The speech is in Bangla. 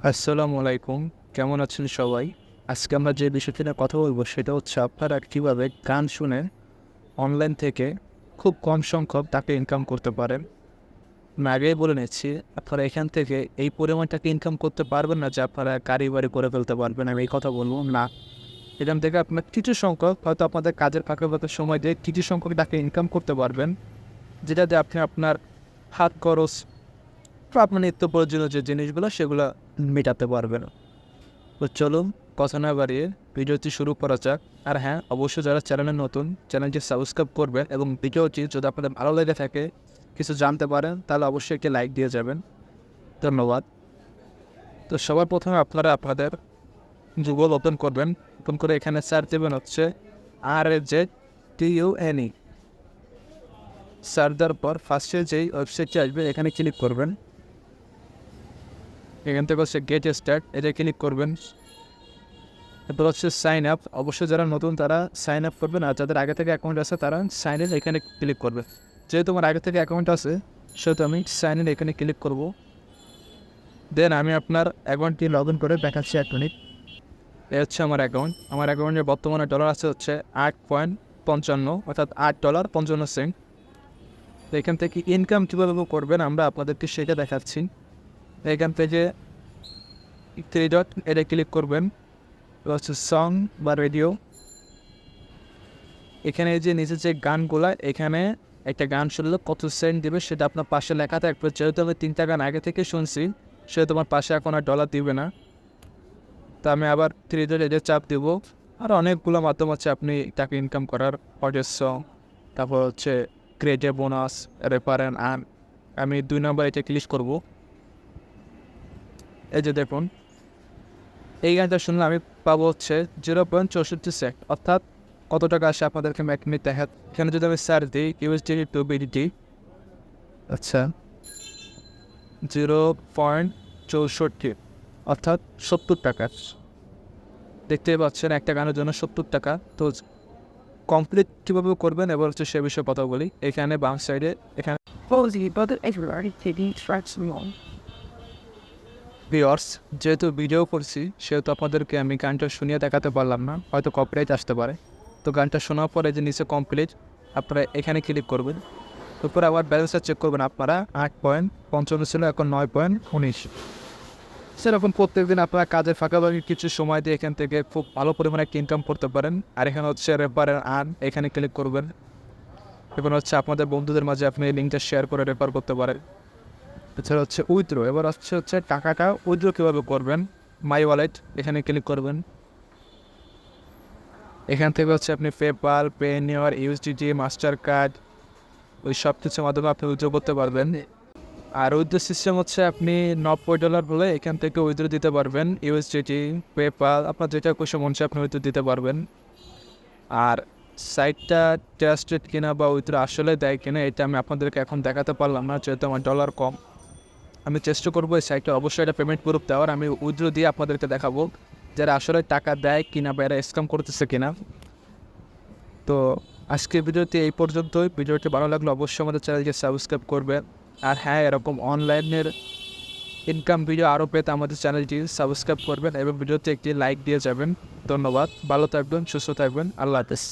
আসসালামু আলাইকুম। কেমন আছেন সবাই? আজকে আমরা যে বিষয়টি নিয়ে কথা বলব সেটা হচ্ছে আপনারা কীভাবে গান শুনে অনলাইন থেকে খুব কম সংখ্যক টাকা ইনকাম করতে পারেন। আমি আগেই বলে নিচ্ছি, আপনারা এখান থেকে এই পরিমাণ টাকা ইনকাম করতে পারবেন না যে আপনারা গাড়ি-বাড়ি করে ফেলতে পারবেন। আমি এই কথা বলব না। এখান থেকে আপনার কিছু সংখ্যক হয়তো আপনাদের কাজের ফাঁকে সময় দিয়ে কিছু সংখ্যক টাকা ইনকাম করতে পারবেন। যেটা দিয়ে আপনি আপনার হাত খরচ বা আপনার নিত্য প্রয়োজনীয় যে জিনিসগুলো সেগুলো মেটাতে পারবেন। তো চলুন কথা না বাড়িয়ে ভিডিওটি শুরু করা যাক। আর হ্যাঁ, অবশ্যই যারা চ্যানেলে নতুন চ্যানেলটি সাবস্ক্রাইব করবেন এবং ভিডিওটি যদি আপনাদের ভালো লেগে থাকে, কিছু জানতে পারেন, তাহলে অবশ্যই একটি লাইক দিয়ে যাবেন। ধন্যবাদ। তো সবার প্রথমে আপনারা আপনাদের গুগল ওপেন করবেন। ওপেন করে এখানে সার্চ দেবেন হচ্ছে RAZTUNE। সার্চ দেওয়ার পর ফার্স্টে যেই ওয়েবসাইটটি আসবে এখানে ক্লিক করবেন। এখান থেকে হচ্ছে গেট স্টার্ট, এটা ক্লিক করবেন। এরপর হচ্ছে সাইন আপ। অবশ্যই যারা নতুন তারা সাইন আপ করবেন, আর যাদের আগে থেকে অ্যাকাউন্ট আছে তারা সাইন ইন এখানে ক্লিক করবে। যেহেতু আমার আগে থেকে অ্যাকাউন্ট আছে সেহেতু আমি সাইন ইন এখানে ক্লিক করব। দেন আমি আপনার অ্যাকাউন্টটি লগ ইন করে দেখাচ্ছি 1 মিনিট। এ হচ্ছে আমার অ্যাকাউন্ট। আমার অ্যাকাউন্টে বর্তমানে ডলার আছে হচ্ছে 8.55, অর্থাৎ $8.55। তো এখান থেকে ইনকাম কীভাবে করবেন আমরা আপনাদেরকে সেটা দেখাচ্ছি। এখান থেকে 3 ডট এটা ক্লিক করবেন, হচ্ছে সং বা রেডিও। এখানে এই যে নিচে যে গানগুলা, এখানে একটা গান শুনলে কত সেন্ট দেবে সেটা আপনার পাশে লেখা থাকবে। যেহেতু আমি 3টা গান আগে থেকে শুনছি সেহেতু আমার পাশে এখন আর ডলার দিবে না। তো আমি আবার 3 ডট এটা চাপ দেবো। আর অনেকগুলো মাধ্যম আছে আপনি টাকা ইনকাম করার, অডিও সং, তারপর হচ্ছে creative bonus, refer and earn. আমি 2 নম্বর এটা ক্লিক করব। এই যে দেখুন, এই গানটা শুনলে আমি পাবো হচ্ছে 0.64 সেন্ট, অর্থাৎ কত টাকা আসে আপনাদেরকে এক মিনিট দেখা। এখানে যদি আমি সার্চ দিই ইউএসডি টু বিডিটি, আচ্ছা 0.64, অর্থাৎ 70 টাকা। দেখতেই পাচ্ছেন একটা গানের জন্য 70 টাকা। তো কমপ্লিট কীভাবে করবেন এবার হচ্ছে সে বিষয়ে কথা বলি। এখানে বাম সাইডে এখানে ভিউয়ার্স, যেহেতু ভিডিও করছি সেহেতু আপনাদেরকে আমি গানটা শুনিয়ে দেখাতে পারলাম না, হয়তো কপিরাইট আসতে পারে। তো গানটা শোনার পরে যে নিচে কমপ্লিট আপনারা এখানে ক্লিক করবেন। তারপরে আবার ব্যালেন্সটা চেক করবেন। আপনারা 8.55 ছিল, এখন 9.19। সেরকম প্রত্যেকদিন আপনারা কাজের ফাঁকাফাঁকি কিছু সময় দিয়ে এখান থেকে খুব ভালো পরিমাণে একটা ইনকাম করতে পারেন। আর এখানে হচ্ছে রেফার অ্যান্ড আর্ন, এখানে ক্লিক করবেন। এবার হচ্ছে আপনাদের বন্ধুদের মাঝে আপনি এই লিঙ্কটা শেয়ার করে রেফার করতে পারেন। এছাড়া হচ্ছে উইথড্র। এবার হচ্ছে টাকাটা উইথড্র কীভাবে করবেন, মাই ওয়ালেট এখানে ক্লিক করবেন। এখান থেকে হচ্ছে আপনি পেপাল, পেনিওর, ইউএসডিটি, মাস্টার কার্ড, ওই সব কিছুর মাধ্যমে আপনি উইথড্র করতে পারবেন। আর উইথড্র সিস্টেম হচ্ছে আপনি $90 বলে এখান থেকে উইথড্র দিতে পারবেন। ইউএসডিটি, পেপাল, আপনার যেটা খুশি মন চায় আপনি উইথড্র দিতে পারবেন। আর সাইটটা ট্রাস্টেড কিনা বা উইথড্র আসলে দেয় কিনা এটা আমি আপনাদেরকে এখন দেখাতে পারলাম না, যেহেতু আমার ডলার কম। আমি চেষ্টা করবো এই সাইটটা অবশ্যই এটা পেমেন্ট প্রুফ দেওয়ার। আমি উইথড্র দিয়ে আপনাদেরকে দেখাবো যারা আসলে টাকা দেয় কিনা বা এরা স্ক্যাম করতেছে কিনা। তো আজকের ভিডিওতে এই পর্যন্তই। ভিডিওটি ভালো লাগলে অবশ্যই আমাদের চ্যানেলকে সাবস্ক্রাইব করবেন। আর হ্যাঁ, এরকম অনলাইনের ইনকাম ভিডিও আরও পেতে আমাদের চ্যানেলটি সাবস্ক্রাইব করবেন এবং ভিডিওতে একটি লাইক দিয়ে যাবেন। ধন্যবাদ। ভালো থাকবেন, সুস্থ থাকবেন। আল্লাহ হাফেজ।